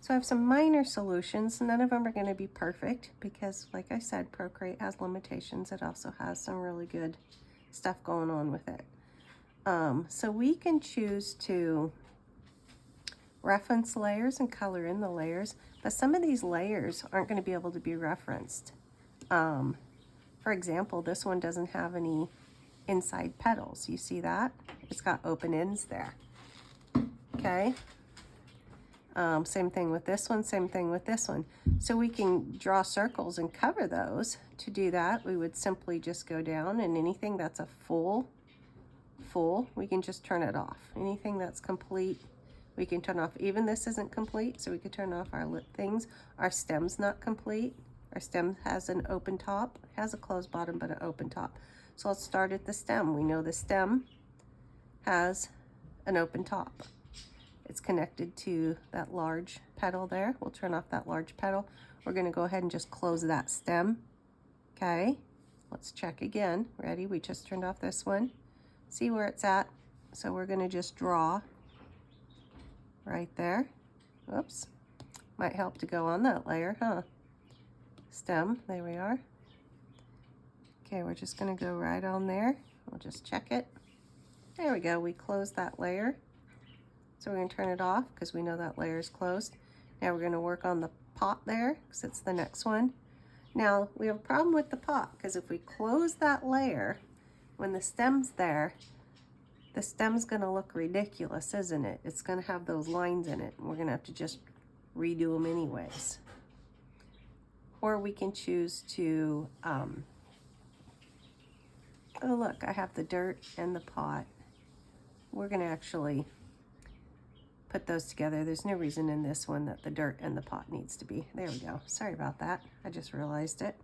So I have some minor solutions. None of them are going to be perfect because, like I said, Procreate has limitations. It also has some really good stuff going on with it. So we can choose to reference layers and color in the layers, but some of these layers aren't going to be able to be referenced. For example, this one doesn't have any inside petals. You see that? It's got open ends there. Okay. Same thing with this one, same thing with this one. So we can draw circles and cover those. To do that, we would simply just go down, and anything that's a full, we can just turn it off. Anything that's complete, we can turn off. Even this isn't complete, so we could turn off our lip things. Our stem's not complete. Our stem has an open top, has a closed bottom, but an open top. So let's start at the stem. We know the stem has an open top. It's connected to that large petal there. We'll turn off that large petal. We're going to go ahead and just close that stem. Okay, let's check again. Ready? We just turned off this one. See where it's at. So we're going to just draw right there. Oops. Might help to go on that layer, huh? Stem, there we are. Okay, we're just going to go right on there. We'll just check it. There we go. We closed that layer. So we're going to turn it off because we know that layer is closed. Now we're going to work on the pot there because it's the next one. Now we have a problem with the pot because if we close that layer, when the stem's there, the stem's going to look ridiculous, isn't it? It's going to have those lines in it. And we're going to have to just redo them anyways. Or we can choose to, oh look, I have the dirt and the pot. We're going to actually put those together. There's no reason in this one that the dirt and the pot needs to be. There we go. Sorry about that. I just realized it.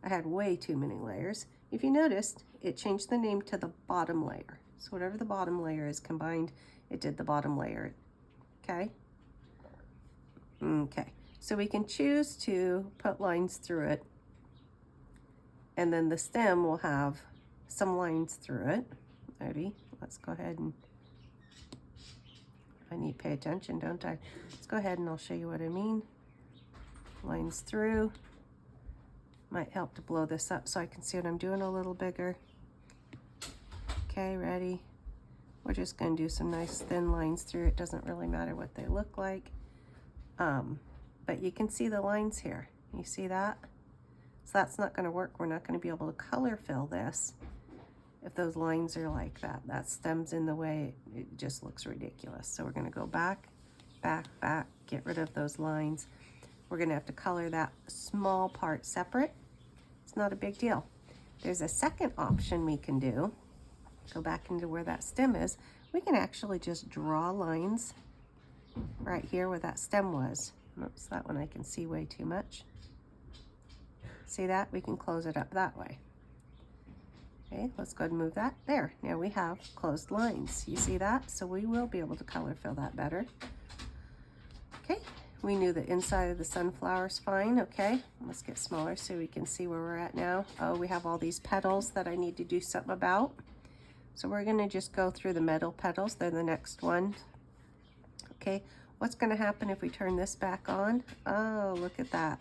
I had way too many layers. If you noticed, it changed the name to the bottom layer. So whatever the bottom layer is combined, it did the bottom layer. Okay? Okay. So we can choose to put lines through it. And then the stem will have some lines through it. Ready? Let's go ahead and I need to pay attention, don't I? Let's go ahead and I'll show you what I mean. Lines through. Might help to blow this up so I can see what I'm doing a little bigger. Okay, ready? We're just going to do some nice thin lines through. It doesn't really matter what they look like. But you can see the lines here. You see that? So that's not going to work. We're not going to be able to color fill this if those lines are like that. That stem's in the way. It just looks ridiculous. So we're going to go back, back, back, get rid of those lines. We're going to have to color that small part separate. It's not a big deal. There's a second option we can do. Go back into where that stem is. We can actually just draw lines right here where that stem was. Oops, that one I can see way too much. See that? We can close it up that way. Okay, let's go ahead and move that. There, now we have closed lines. You see that? So we will be able to color fill that better. Okay, we knew the inside of the sunflower's fine. Okay, let's get smaller so we can see where we're at now. Oh, we have all these petals that I need to do something about. So we're gonna just go through the metal petals. They're the next one. Okay, what's gonna happen if we turn this back on? Oh, look at that.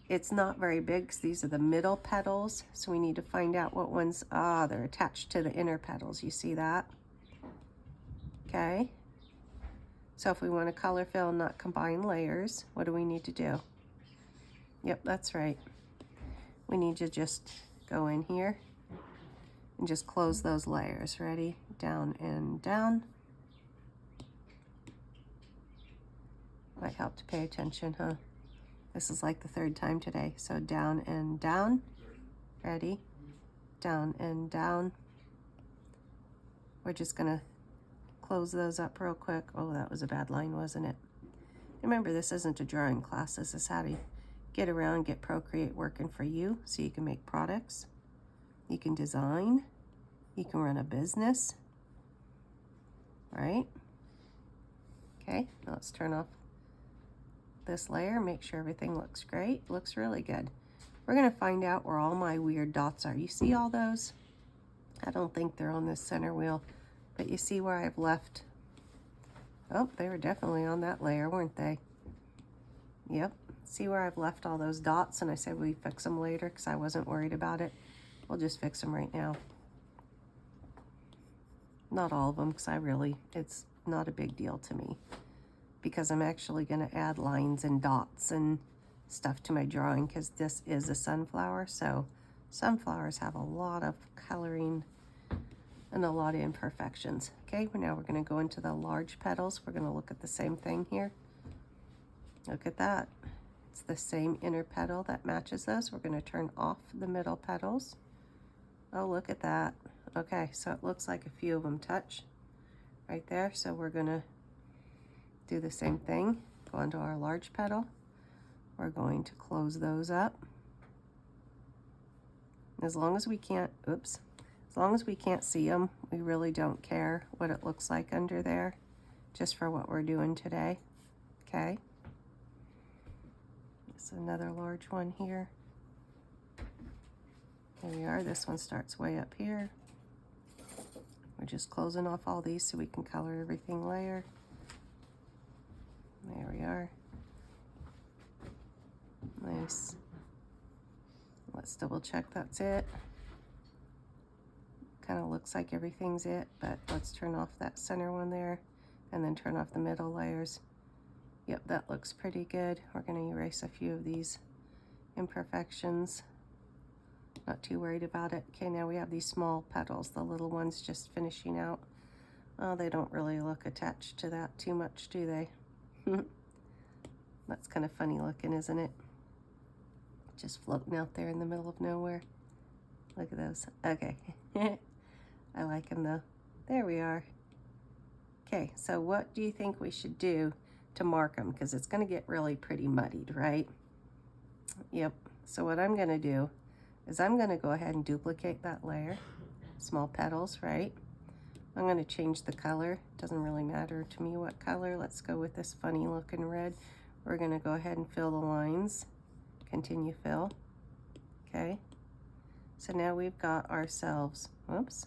It's not very big because these are the middle petals. So we need to find out what ones, they're attached to the inner petals. You see that? Okay. So if we want to color fill and not combine layers, what do we need to do? Yep, that's right. We need to just go in here and just close those layers. Ready? Down and down. Might help to pay attention, huh? This is like the third time today. So down and down. Ready? Down and down. We're just gonna close those up real quick. Oh, that was a bad line, wasn't it? Remember, this isn't a drawing class. This is how to get around, get Procreate working for you so you can make products. You can design. You can run a business. Right? Okay, now let's turn off this layer, make sure everything looks great. Looks really good. We're going to find out where all my weird dots are. You see all those? I don't think they're on this center wheel, but you see where I've left. Oh, they were definitely on that layer, weren't they? Yep. See where I've left all those dots and I said we fix them later because I wasn't worried about it. We'll just fix them right now. Not all of them because it's not a big deal to me because I'm actually going to add lines and dots and stuff to my drawing because this is a sunflower. So sunflowers have a lot of coloring and a lot of imperfections. Okay, now we're going to go into the large petals. We're going to look at the same thing here. Look at that. It's the same inner petal that matches those. We're going to turn off the middle petals. Oh, look at that. Okay, so it looks like a few of them touch right there. So we're going to do the same thing. Go into our large petal. We're going to close those up. As long as we can't, oops, as long as we can't see them, we really don't care what it looks like under there, just for what we're doing today. Okay. It's another large one here. There we are. This one starts way up here. We're just closing off all these so we can color everything layer. There we are. Nice. Let's double check that's it. Kind of looks like everything's it, but let's turn off that center one there and then turn off the middle layers. Yep, that looks pretty good. We're going to erase a few of these imperfections. Not too worried about it. Okay, now we have these small petals, the little ones just finishing out. Oh, they don't really look attached to that too much, do they? That's kind of funny looking, isn't it? Just floating out there in the middle of nowhere. Look at those. Okay. I like them though. There we are. Okay, so what do you think we should do to mark them? Because it's going to get really pretty muddied, right? Yep. So what I'm going to do is I'm going to go ahead and duplicate that layer. Small petals, right? I'm going to change the color. Doesn't really matter to me what color. Let's go with this funny looking red. We're going to go ahead and fill the lines. Continue fill. Okay. So now we've got ourselves, whoops,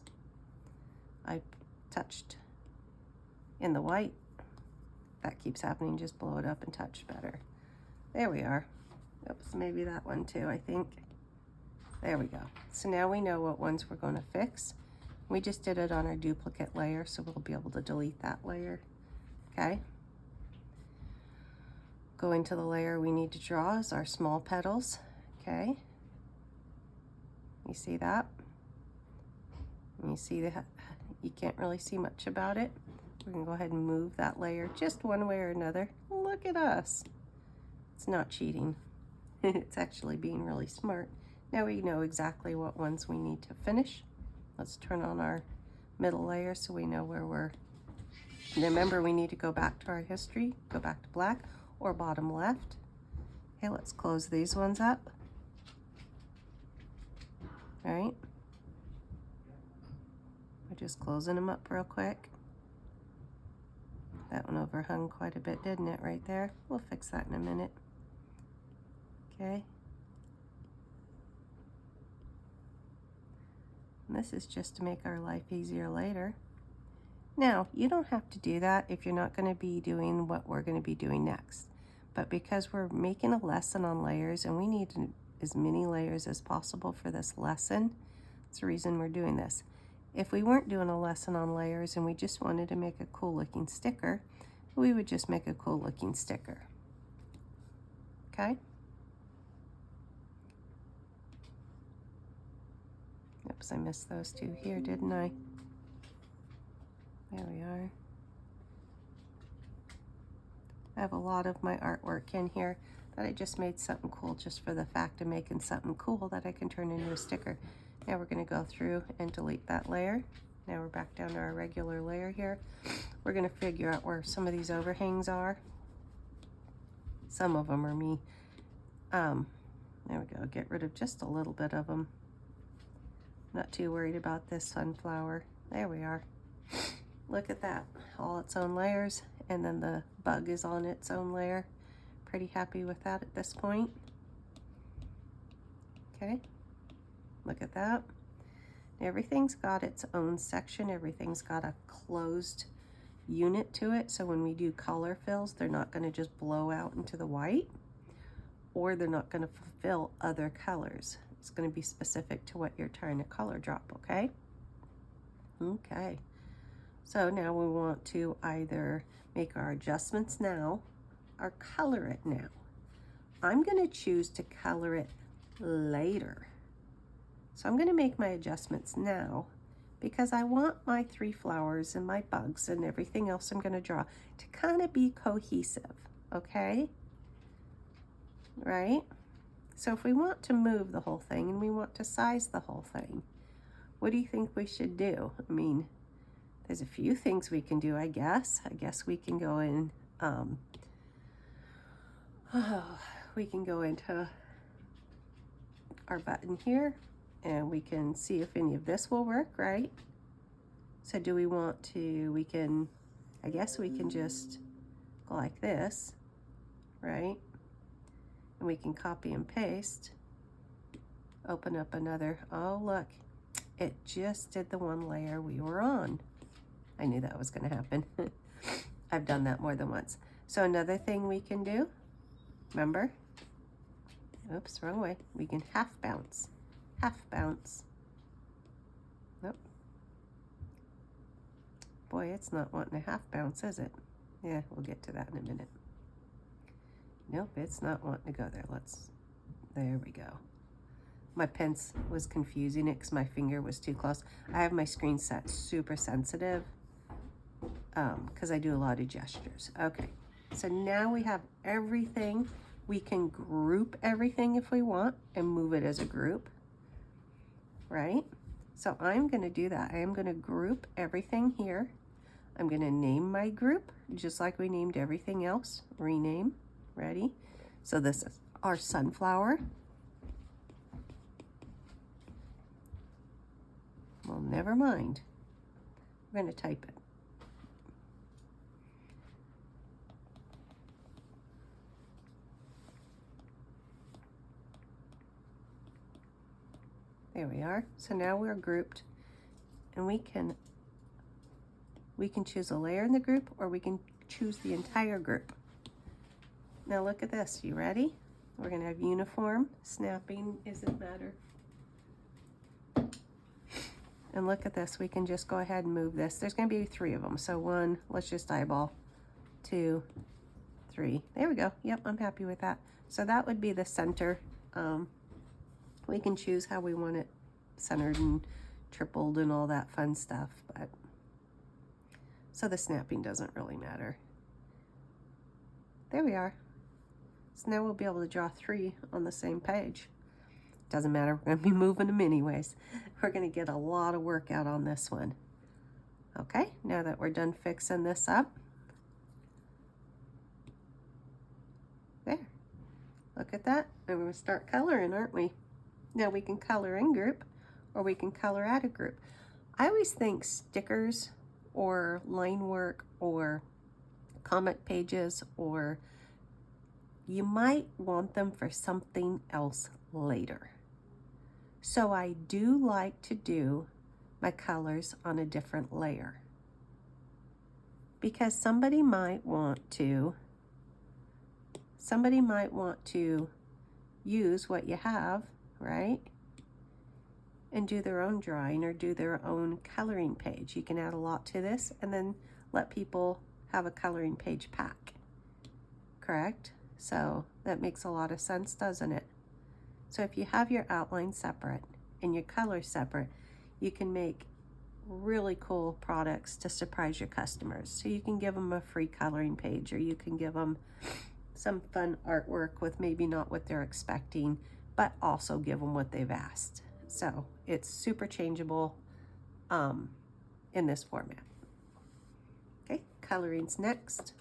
I touched in the white. That keeps happening. Just blow it up and touch better. There we are. Oops, maybe that one too, I think. There we go. So now we know what ones we're going to fix. We just did it on our duplicate layer, so we'll be able to delete that layer. Okay. Go into the layer we need to draw is our small petals. Okay. You see that? You see that you can't really see much about it. We're going to go ahead and move that layer just one way or another. Look at us. It's not cheating. It's actually being really smart. Now we know exactly what ones we need to finish. Let's turn on our middle layer so we know where we're. Remember, we need to go back to our history, go back to black or bottom left. Okay, let's close these ones up. All right. We're just closing them up real quick. That one overhung quite a bit, didn't it, right there? We'll fix that in a minute. Okay. And this is just to make our life easier later. Now, you don't have to do that if you're not going to be doing what we're going to be doing next. But because we're making a lesson on layers and we need as many layers as possible for this lesson, that's the reason we're doing this. If we weren't doing a lesson on layers and we just wanted to make a cool looking sticker, we would just make a cool looking sticker. Okay? Oops, I missed those two here, didn't I? There we are. I have a lot of my artwork in here that I just made something cool just for the fact of making something cool that I can turn into a sticker. Now we're going to go through and delete that layer. Now we're back down to our regular layer here. We're going to figure out where some of these overhangs are. Some of them are me. There we go. Get rid of just a little bit of them. Not too worried about this sunflower. There we are. Look at that. All its own layers. And then the bug is on its own layer. Pretty happy with that at this point. Okay. Look at that. Everything's got its own section. Everything's got a closed unit to it. So when we do color fills, they're not going to just blow out into the white. or they're not going to fulfill other colors. It's going to be specific to what you're trying to color drop, okay? Okay. So now we want to either make our adjustments now or color it now. I'm going to choose to color it later. So I'm going to make my adjustments now because I want my 3 flowers and my bugs and everything else I'm going to draw to kind of be cohesive, okay? Right? So if we want to move the whole thing and we want to size the whole thing, what do you think we should do? I mean, there's a few things we can do, I guess. I guess we can go in, we can go into our button here and we can see if any of this will work, right? So do we want to, I guess we can just go like this, right? And we can copy and paste, open up another, oh look, it just did the one layer we were on. I knew that was going to happen. I've done that more than once. So another thing we can do, remember, oops, wrong way, we can half bounce. Nope. Boy, it's not wanting a half bounce, is it? Yeah, we'll get to that in a minute. Nope, it's not wanting to go there. There we go. My pen was confusing it because my finger was too close. I have my screen set super sensitive because I do a lot of gestures. Okay, so now we have everything. We can group everything if we want and move it as a group, right? So I'm going to do that. I am going to group everything here. I'm going to name my group just like we named everything else. Rename. Ready? So this is our sunflower. Well, never mind. We're going to type it. There we are. So now we're grouped, and we can choose a layer in the group, or we can choose the entire group. Now look at this. You ready? We're going to have uniform, snapping, doesn't matter. And look at this. We can just go ahead and move this. There's going to be 3 of them. So 1, let's just eyeball. 2, 3. There we go. Yep, I'm happy with that. So that would be the center. We can choose how we want it centered and tripled and all that fun stuff. But so the snapping doesn't really matter. There we are. So now we'll be able to draw 3 on the same page. Doesn't matter, we're going to be moving them anyways. We're going to get a lot of work out on this one. Okay, now that we're done fixing this up. There. Look at that. And we're going to start coloring, aren't we? Now we can color in group or we can color out of group. I always think stickers or line work or comic pages, or you might want them for something else later. So I do like to do my colors on a different layer because somebody might want to use what you have, right? And do their own drawing or do their own coloring page. You can add a lot to this and then let people have a coloring page pack, correct? So that makes a lot of sense, doesn't it? So if you have your outline separate and your colors separate, you can make really cool products to surprise your customers. So you can give them a free coloring page, or you can give them some fun artwork with maybe not what they're expecting, but also give them what they've asked. So it's super changeable in this format. Okay, coloring's next.